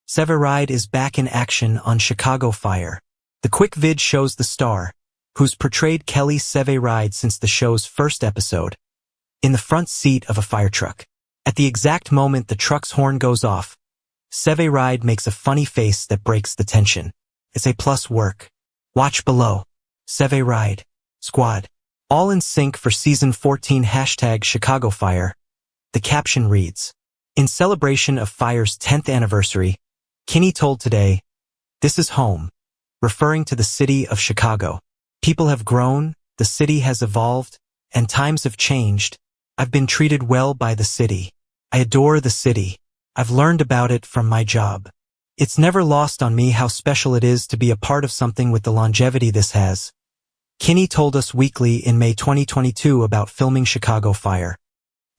Severide is back in action on Chicago Fire. The quick vid shows the star, who's portrayed Kelly Severide since the show's first episode, in the front seat of a fire truck. At the exact moment the truck's horn goes off, Severide makes a funny face that breaks the tension. It's A+ work. Watch below. Severide Squad. All in sync for Season 14 #ChicagoFire. The caption reads, "In celebration of Fire's 10th anniversary, Kinney told Today, 'This is home,' referring to the city of Chicago. People have grown, the city has evolved, and times have changed. I've been treated well by the city. I adore the city. I've learned about it from my job. It's never lost on me how special it is to be a part of something with the longevity this has." Kinney told Us Weekly in May 2022 about filming Chicago Fire.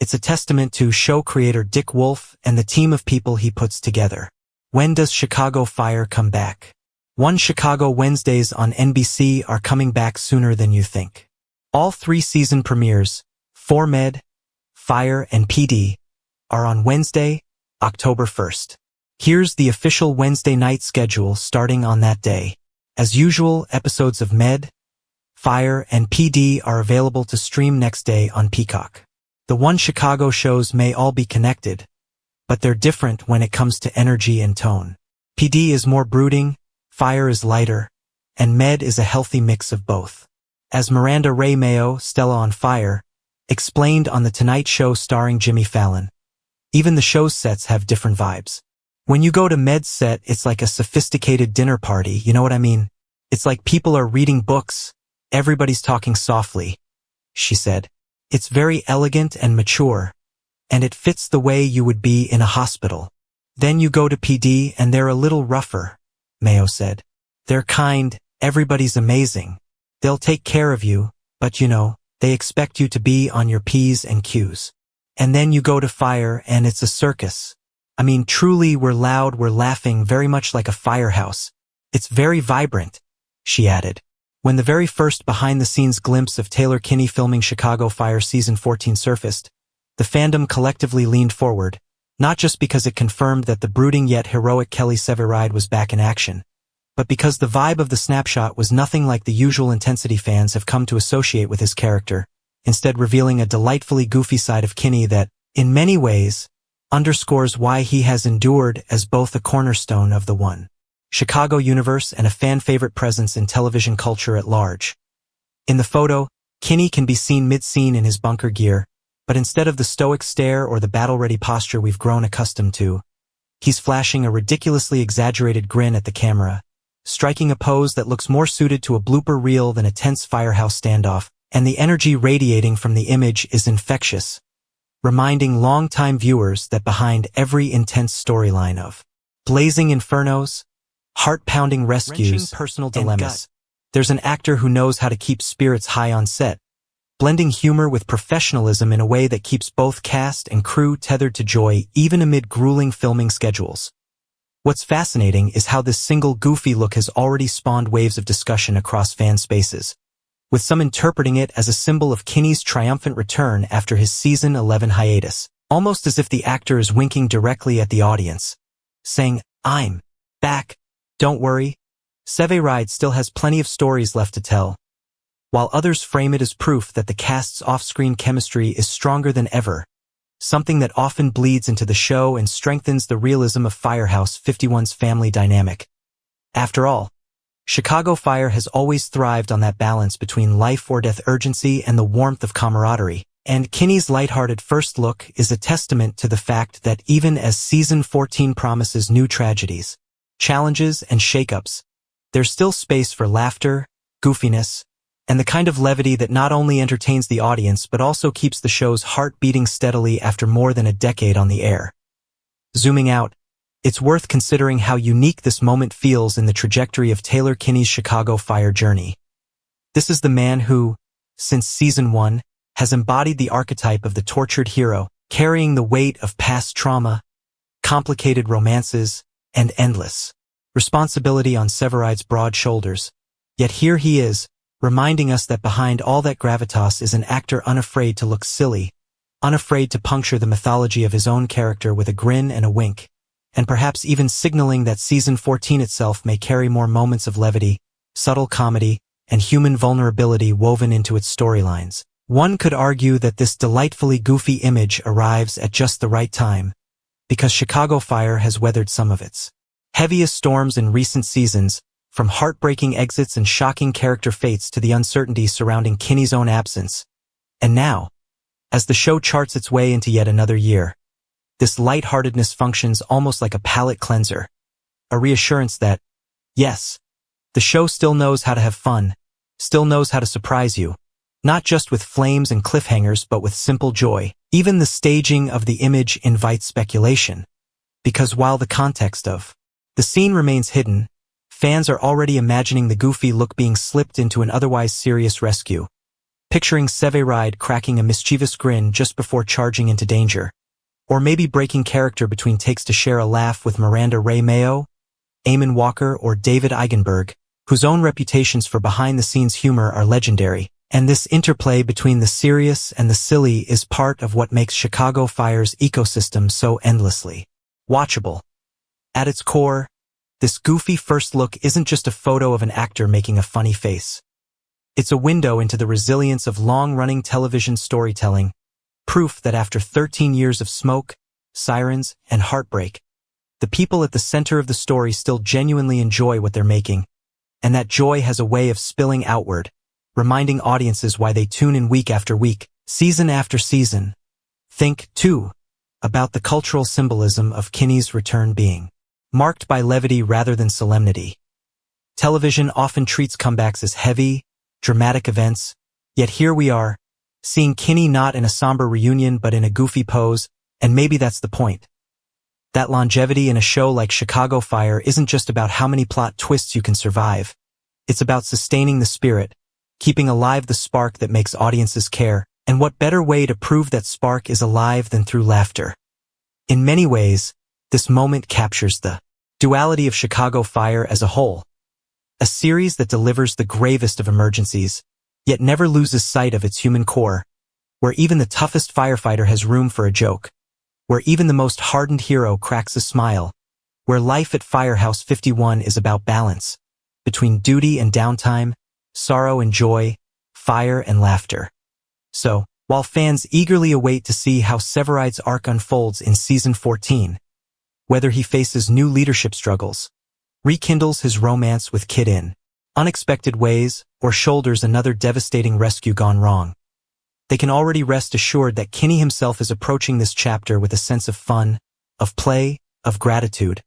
It's a testament to show creator Dick Wolf and the team of people he puts together. When does Chicago Fire come back? One Chicago Wednesdays on NBC are coming back sooner than you think. All 3 season premieres, for Med, Fire, and PD, are on Wednesday, October 1st. Here's the official Wednesday night schedule starting on that day. As usual, episodes of Med, Fire, and PD are available to stream next day on Peacock. The One Chicago shows may all be connected, but they're different when it comes to energy and tone. PD is more brooding, Fire is lighter, and Med is a healthy mix of both. As Miranda Ray Mayo, Stella on Fire, explained on The Tonight Show starring Jimmy Fallon, even the show's sets have different vibes. When you go to Med's set, it's like a sophisticated dinner party, you know what I mean? It's like people are reading books, everybody's talking softly, she said. It's very elegant and mature, and it fits the way you would be in a hospital. Then you go to PD and they're a little rougher, Mayo said. They're kind, everybody's amazing. They'll take care of you, but you know, they expect you to be on your P's and Q's. And then you go to Fire and it's a circus. I mean, truly, we're loud, we're laughing, very much like a Firehouse. It's very vibrant, she added. When the very first behind-the-scenes glimpse of Taylor Kinney filming Chicago Fire Season 14 surfaced, the fandom collectively leaned forward, not just because it confirmed that the brooding yet heroic Kelly Severide was back in action, but because the vibe of the snapshot was nothing like the usual intensity fans have come to associate with his character, instead revealing a delightfully goofy side of Kinney that, in many ways, underscores why he has endured as both a cornerstone of the One Chicago universe and a fan-favorite presence in television culture at large. In the photo, Kinney can be seen mid-scene in his bunker gear, but instead of the stoic stare or the battle-ready posture we've grown accustomed to, he's flashing a ridiculously exaggerated grin at the camera, striking a pose that looks more suited to a blooper reel than a tense Firehouse standoff, and the energy radiating from the image is infectious, reminding longtime viewers that behind every intense storyline of blazing infernos, heart-pounding rescues, personal dilemmas, there's an actor who knows how to keep spirits high on set, blending humor with professionalism in a way that keeps both cast and crew tethered to joy even amid grueling filming schedules. What's fascinating is how this single goofy look has already spawned waves of discussion across fan spaces, with some interpreting it as a symbol of Kinney's triumphant return after his Season 11 hiatus, almost as if the actor is winking directly at the audience, saying, "I'm back. Don't worry, Severide still has plenty of stories left to tell," while others frame it as proof that the cast's off-screen chemistry is stronger than ever, something that often bleeds into the show and strengthens the realism of Firehouse 51's family dynamic. After all, Chicago Fire has always thrived on that balance between life-or-death urgency and the warmth of camaraderie, and Kinney's lighthearted first look is a testament to the fact that even as Season 14 promises new tragedies, challenges, and shakeups, there's still space for laughter, goofiness, and the kind of levity that not only entertains the audience but also keeps the show's heart beating steadily after more than a decade on the air. Zooming out, it's worth considering how unique this moment feels in the trajectory of Taylor Kinney's Chicago Fire journey. This is the man who, since Season 1, has embodied the archetype of the tortured hero, carrying the weight of past trauma, complicated romances, and endless responsibility on Severide's broad shoulders. Yet here he is, reminding us that behind all that gravitas is an actor unafraid to look silly, unafraid to puncture the mythology of his own character with a grin and a wink, and perhaps even signaling that Season 14 itself may carry more moments of levity, subtle comedy, and human vulnerability woven into its storylines. One could argue that this delightfully goofy image arrives at just the right time, because Chicago Fire has weathered some of its heaviest storms in recent seasons, from heartbreaking exits and shocking character fates to the uncertainty surrounding Kinney's own absence. And now, as the show charts its way into yet another year, this lightheartedness functions almost like a palate cleanser, a reassurance that, yes, the show still knows how to have fun, still knows how to surprise you, not just with flames and cliffhangers but with simple joy. Even the staging of the image invites speculation, because while the context of the scene remains hidden, fans are already imagining the goofy look being slipped into an otherwise serious rescue, picturing Severide cracking a mischievous grin just before charging into danger, or maybe breaking character between takes to share a laugh with Miranda Ray Mayo, Eamon Walker, or David Eigenberg, whose own reputations for behind-the-scenes humor are legendary. And this interplay between the serious and the silly is part of what makes Chicago Fire's ecosystem so endlessly watchable. At its core, this goofy first look isn't just a photo of an actor making a funny face. It's a window into the resilience of long-running television storytelling, proof that after 13 years of smoke, sirens, and heartbreak, the people at the center of the story still genuinely enjoy what they're making, and that joy has a way of spilling outward, reminding audiences why they tune in week after week, season after season. Think, too, about the cultural symbolism of Kinney's return being marked by levity rather than solemnity. Television often treats comebacks as heavy, dramatic events, yet here we are, seeing Kinney not in a somber reunion but in a goofy pose, and maybe that's the point. That longevity in a show like Chicago Fire isn't just about how many plot twists you can survive. It's about sustaining the spirit, keeping alive the spark that makes audiences care, and what better way to prove that spark is alive than through laughter. In many ways, this moment captures the duality of Chicago Fire as a whole, a series that delivers the gravest of emergencies, yet never loses sight of its human core, where even the toughest firefighter has room for a joke, where even the most hardened hero cracks a smile, where life at Firehouse 51 is about balance, between duty and downtime, sorrow and joy, fire and laughter. So, while fans eagerly await to see how Severide's arc unfolds in Season 14, whether he faces new leadership struggles, rekindles his romance with Kid in unexpected ways, or shoulders another devastating rescue gone wrong, they can already rest assured that Kinney himself is approaching this chapter with a sense of fun, of play, of gratitude,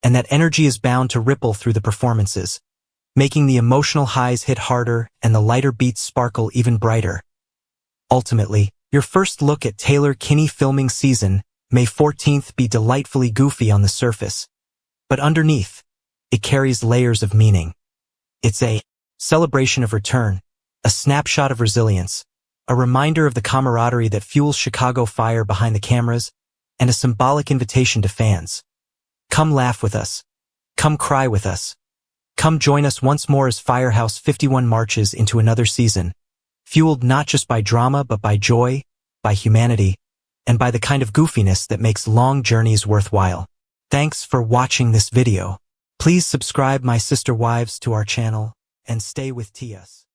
and that energy is bound to ripple through the performances, making the emotional highs hit harder and the lighter beats sparkle even brighter. Ultimately, your first look at Taylor Kinney filming season may 14th be delightfully goofy on the surface, but underneath, it carries layers of meaning. It's a celebration of return, a snapshot of resilience, a reminder of the camaraderie that fuels Chicago Fire behind the cameras, and a symbolic invitation to fans. Come laugh with us. Come cry with us. Come join us once more as Firehouse 51 marches into another season, fueled not just by drama but by joy, by humanity, and by the kind of goofiness that makes long journeys worthwhile. Thanks for watching this video. Please subscribe my sister wives to our channel and stay with TS.